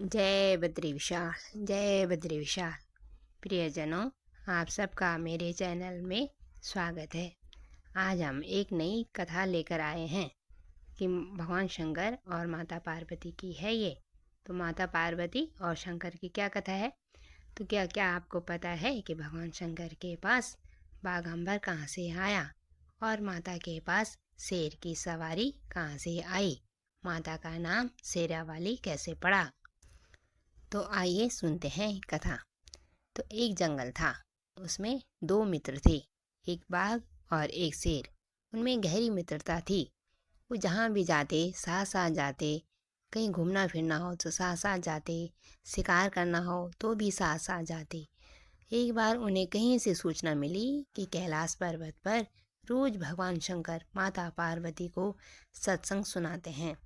जय बद्री विशाल, जय बद्री विशाल। प्रियजनों, आप सबका मेरे चैनल में स्वागत है। आज हम एक नई कथा लेकर आए हैं कि भगवान शंकर और माता पार्वती की है ये। तो माता पार्वती और शंकर की क्या कथा है? तो क्या क्या आपको पता है कि भगवान शंकर के पास बागंबर कहाँ से आया और माता के पास शेर की सवारी कहाँ से आई? माता का नाम शेरावाली कैसे पड़ा? तो आइए सुनते हैं कथा। तो एक जंगल था, उसमें दो मित्र थे, एक बाघ और एक शेर। उनमें गहरी मित्रता थी। वो जहाँ भी जाते साथ साथ जाते, कहीं घूमना फिरना हो तो साथ साथ जाते, शिकार करना हो तो भी साथ साथ जाते। एक बार उन्हें कहीं से सूचना मिली कि कैलाश पर्वत पर रोज भगवान शंकर माता पार्वती को सत्संग सुनाते हैं।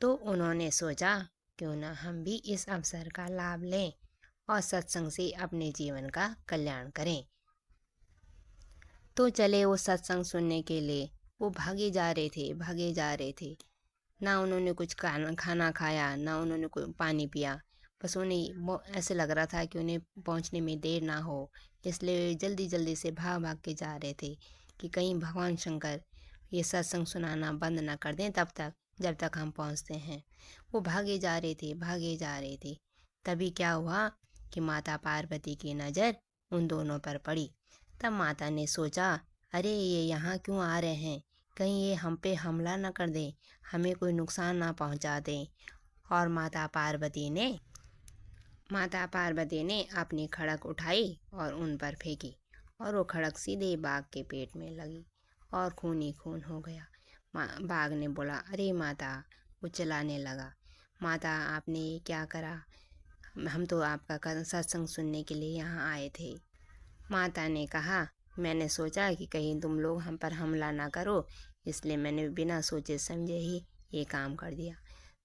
तो उन्होंने सोचा, क्यों ना हम भी इस अवसर का लाभ लें और सत्संग से अपने जीवन का कल्याण करें। तो चले वो सत्संग सुनने के लिए। वो भागे जा रहे थे, भागे जा रहे थे। ना उन्होंने कुछ खाना खाया, ना उन्होंने कोई पानी पिया। बस उन्हें ऐसे लग रहा था कि उन्हें पहुंचने में देर ना हो, इसलिए जल्दी जल्दी से भाग भाग के जा रहे थे कि कहीं भगवान शंकर ये सत्संग सुनाना बंद ना कर दें तब तक, जब तक हम पहुंचते हैं। वो भागे जा रहे थे, भागे जा रहे थे। तभी क्या हुआ कि माता पार्वती की नज़र उन दोनों पर पड़ी। तब माता ने सोचा, अरे ये यहाँ क्यों आ रहे हैं? कहीं ये हम पे हमला ना कर दें, हमें कोई नुकसान ना पहुँचा दें। और माता पार्वती ने अपनी खड़क उठाई और उन पर फेंकी, और वो खड़क सीधे बाघ के पेट में लगी और खून ही खून हो गया। बाघ ने बोला, अरे माता। वो चिल्लाने लगा, माता आपने ये क्या करा? हम तो आपका सत्संग सुनने के लिए यहाँ आए थे। माता ने कहा, मैंने सोचा कि कहीं तुम लोग हम पर हमला ना करो, इसलिए मैंने बिना सोचे समझे ही ये काम कर दिया।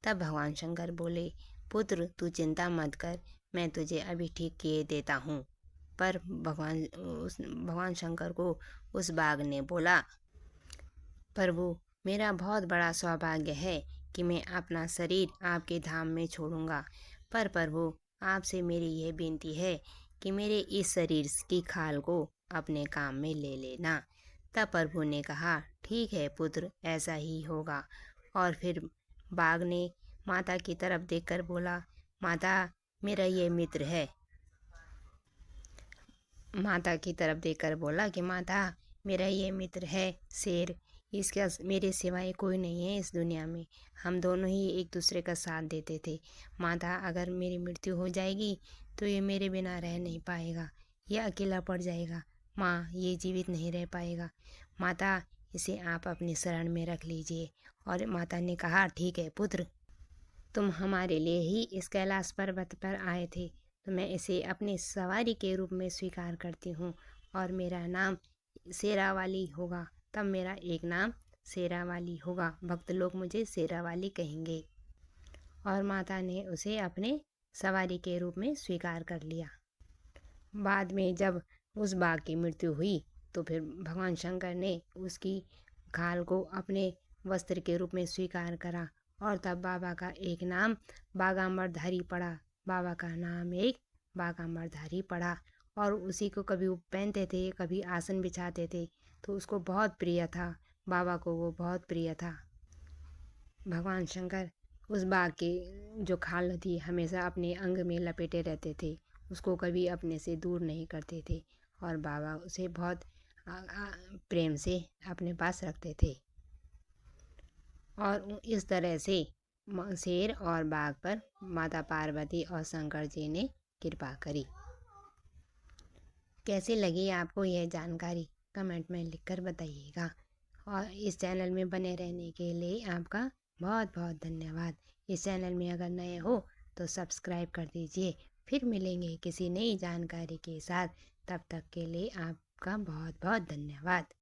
तब भगवान शंकर बोले, पुत्र तू चिंता मत कर, मैं तुझे अभी ठीक किए देता हूँ। पर भगवान शंकर को उस बाघ ने बोला, प्रभु, मेरा बहुत बड़ा सौभाग्य है कि मैं अपना शरीर आपके धाम में छोड़ूंगा। पर प्रभु, आपसे मेरी यह विनती है कि मेरे इस शरीर की खाल को अपने काम में ले लेना। तब प्रभु ने कहा, ठीक है पुत्र, ऐसा ही होगा। और फिर बाघ ने माता की तरफ देखकर बोला, माता, मेरा ये मित्र है। माता की तरफ देखकर बोला कि माता, मेरा ये मित्र है शेर। इसका मेरे सिवाय कोई नहीं है इस दुनिया में। हम दोनों ही एक दूसरे का साथ देते थे। माता, अगर मेरी मृत्यु हो जाएगी तो ये मेरे बिना रह नहीं पाएगा, ये अकेला पड़ जाएगा। माँ, ये जीवित नहीं रह पाएगा। माता, इसे आप अपनी शरण में रख लीजिए। और माता ने कहा, ठीक है पुत्र, तुम हमारे लिए ही इस कैलाश पर्वत पर आए थे, तो मैं इसे अपनी सवारी के रूप में स्वीकार करती हूँ और मेरा नाम शेरावाली होगा। तब मेरा एक नाम शेरावाली होगा, भक्त लोग मुझे शेरावाली कहेंगे। और माता ने उसे अपने सवारी के रूप में स्वीकार कर लिया। बाद में जब उस बाघ की मृत्यु हुई तो फिर भगवान शंकर ने उसकी खाल को अपने वस्त्र के रूप में स्वीकार करा, और तब बाबा का एक नाम बागांबरधारी पड़ा। बाबा का नाम एक बागांबरधारी पड़ा, और उसी को कभी वो पहनते थे, कभी आसन बिछाते थे, तो उसको बहुत प्रिय था। बाबा को वो बहुत प्रिय था। भगवान शंकर उस बाघ की जो खाल थी हमेशा अपने अंग में लपेटे रहते थे, उसको कभी अपने से दूर नहीं करते थे, और बाबा उसे बहुत प्रेम से अपने पास रखते थे। और इस तरह से शेर और बाघ पर माता पार्वती और शंकर जी ने कृपा करी। कैसी लगी आपको यह जानकारी? कमेंट में लिखकर बताइएगा। और इस चैनल में बने रहने के लिए आपका बहुत बहुत धन्यवाद। इस चैनल में अगर नए हो तो सब्सक्राइब कर दीजिए। फिर मिलेंगे किसी नई जानकारी के साथ। तब तक के लिए आपका बहुत बहुत धन्यवाद।